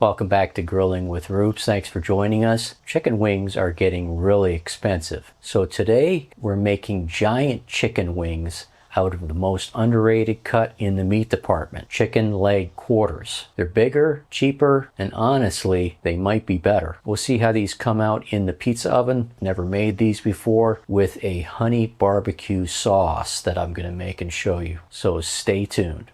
Welcome back to Grilling with Roots. Thanks for joining us. Chicken wings are getting really expensive. So today we're making giant chicken wings out of the most underrated cut in the meat department, chicken leg quarters. They're bigger, cheaper, and honestly, they might be better. We'll see how these come out in the pizza oven. Never made these before, with a honey barbecue sauce that I'm gonna make and show you. So stay tuned.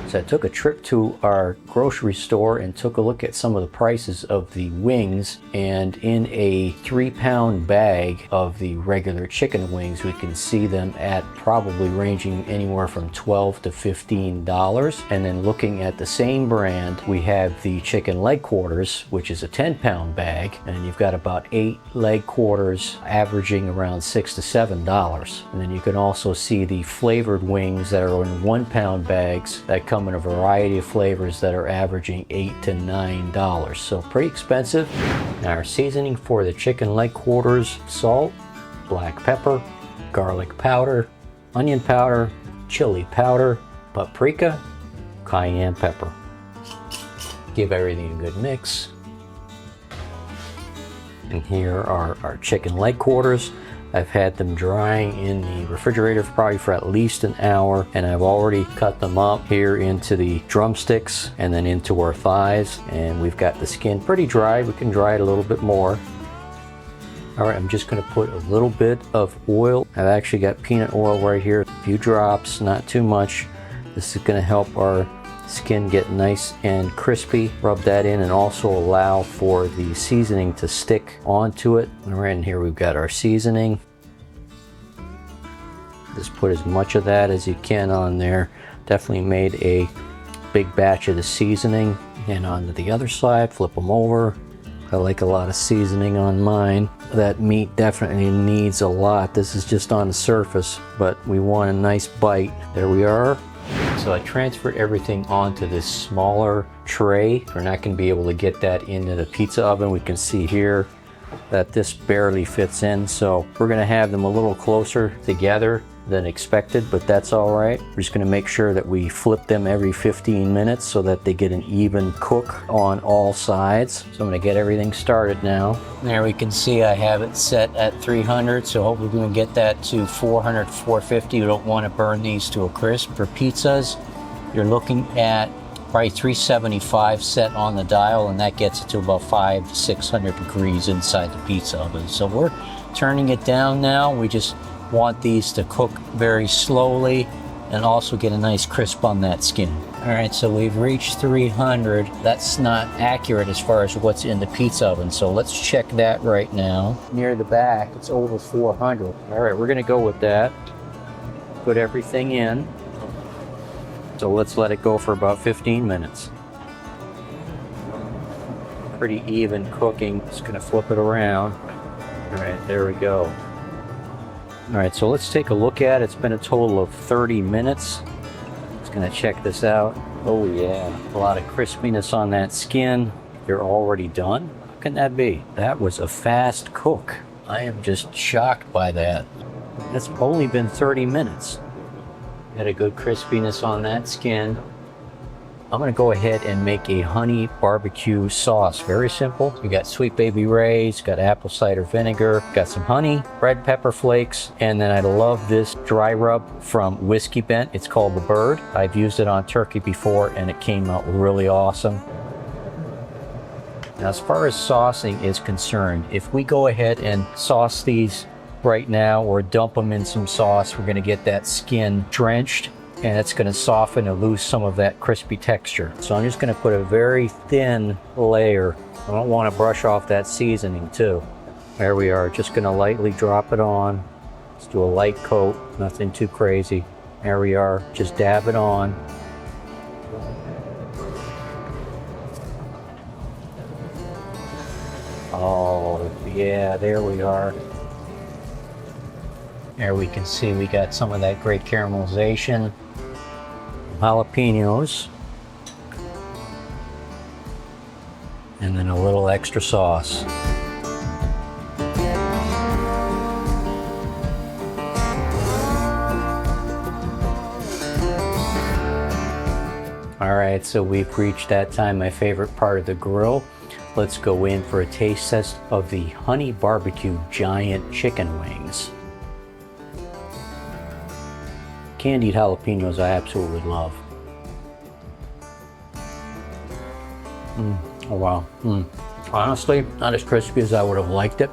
So I took a trip to our grocery store and took a look at some of the prices of the wings, and in a 3-pound bag of the regular chicken wings we can see them at probably ranging anywhere from $12 to $15. And then looking at the same brand, we have the chicken leg quarters, which is a 10-pound bag, and you've got about 8 leg quarters averaging around $6 to $7. And then you can also see the flavored wings that are in 1-pound bags that come in a variety of flavors that are averaging $8 to $9. So pretty expensive. Now our seasoning for the chicken leg quarters: salt, black pepper, garlic powder, onion powder, chili powder, paprika, cayenne pepper. Give everything a good mix. And here are our chicken leg quarters. I've had them drying in the refrigerator probably for at least an hour, and I've already cut them up here into the drumsticks and then into our thighs, and we've got the skin pretty dry. We can dry it a little bit more. All right, I'm just going to put a little bit of oil. I've actually got peanut oil right here, a few drops, not too much. This is going to help our skin get nice and crispy. Rub that in and also allow for the seasoning to stick onto it. And right in here we've got our seasoning. Just put as much of that as you can on there. Definitely made a big batch of the seasoning. And onto the other side, flip them over. I like a lot of seasoning on mine. That meat definitely needs a lot. This is just on the surface, but we want a nice bite. There we are. So I transferred everything onto this smaller tray. We're not going to be able to get that into the pizza oven. We can see here that this barely fits in, so we're going to have them a little closer together than expected, but that's all right. We're just going to make sure that we flip them every 15 minutes so that they get an even cook on all sides. So I'm going to get everything started now. There we can see I have it set at 300, so hopefully we're going to get that to 400, 450. You don't want to burn these to a crisp. For pizzas, you're looking at probably 375 set on the dial, and that gets it to about 500 to 600 degrees inside the pizza oven. So we're turning it down now. We just want these to cook very slowly and also get a nice crisp on that skin. All right, so we've reached 300. That's not accurate as far as what's in the pizza oven, so let's check that right now. Near the back, it's over 400. All right, we're gonna go with that. Put everything in. So let's let it go for about 15 minutes. Pretty even cooking. Just gonna flip it around. All right, there we go. All right, so let's take a look at it. It's been a total of 30 minutes. Just gonna check this out. Oh yeah, a lot of crispiness on that skin. They're already done. How can that be? That was a fast cook. I am just shocked by that. That's only been 30 minutes. Got a good crispiness on that skin. I'm gonna go ahead and make a honey barbecue sauce. Very simple. We got sweet baby rays, got apple cider vinegar, got some honey, red pepper flakes, and then I love this dry rub from Whiskey Bent. It's called the Bird. I've used it on turkey before and it came out really awesome. Now as far as saucing is concerned, if we go ahead and sauce these right now or dump them in some sauce, we're gonna get that skin drenched, and it's going to soften and lose some of that crispy texture. So I'm just going to put a very thin layer. I don't want to brush off that seasoning too. There we are, just going to lightly drop it on. Let's do a light coat, nothing too crazy. There we are, just dab it on. Oh yeah, there we are. There we can see we got some of that great caramelization. Jalapenos. And then a little extra sauce. All right, so we've reached that time, my favorite part of the grill. Let's go in for a taste test of the honey barbecue giant chicken wings. Candied jalapenos I absolutely love. Oh wow. Honestly, not as crispy as I would have liked it.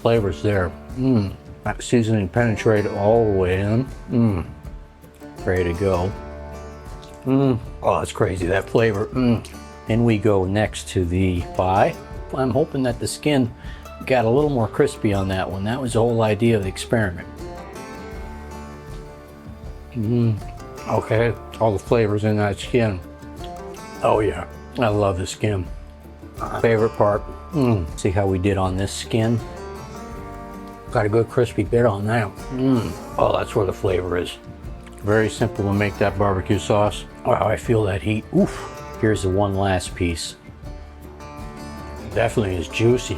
Flavor's there. That seasoning penetrated all the way in. Ready to go. Oh, that's crazy, that flavor. And we go next to the thigh. I'm hoping that the skin got a little more crispy on that one. That was the whole idea of the experiment. Okay, all the flavors in that skin. Oh yeah, I love the skin. Favorite part. See how we did on this skin? Got a good crispy bit on that. Oh, that's where the flavor is. Very simple to make that barbecue sauce. Wow, I feel that heat. Oof. Here's the one last piece. Definitely is juicy.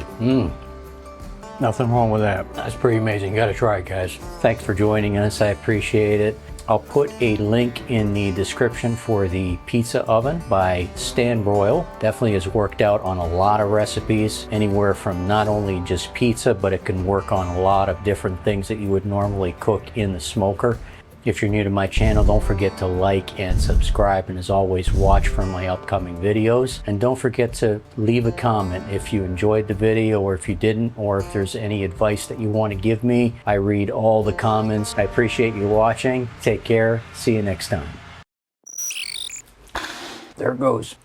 Nothing wrong with that. That's pretty amazing. You gotta try it, guys. Thanks for joining us. I appreciate it. I'll put a link in the description for the pizza oven by Stan Broil. Definitely has worked out on a lot of recipes, anywhere from not only just pizza, but it can work on a lot of different things that you would normally cook in the smoker. If you're new to my channel, don't forget to like and subscribe, and as always, watch for my upcoming videos. And don't forget to leave a comment if you enjoyed the video or if you didn't, or if there's any advice that you want to give me. I read all the comments. I appreciate you watching. Take care. See you next time. There it goes.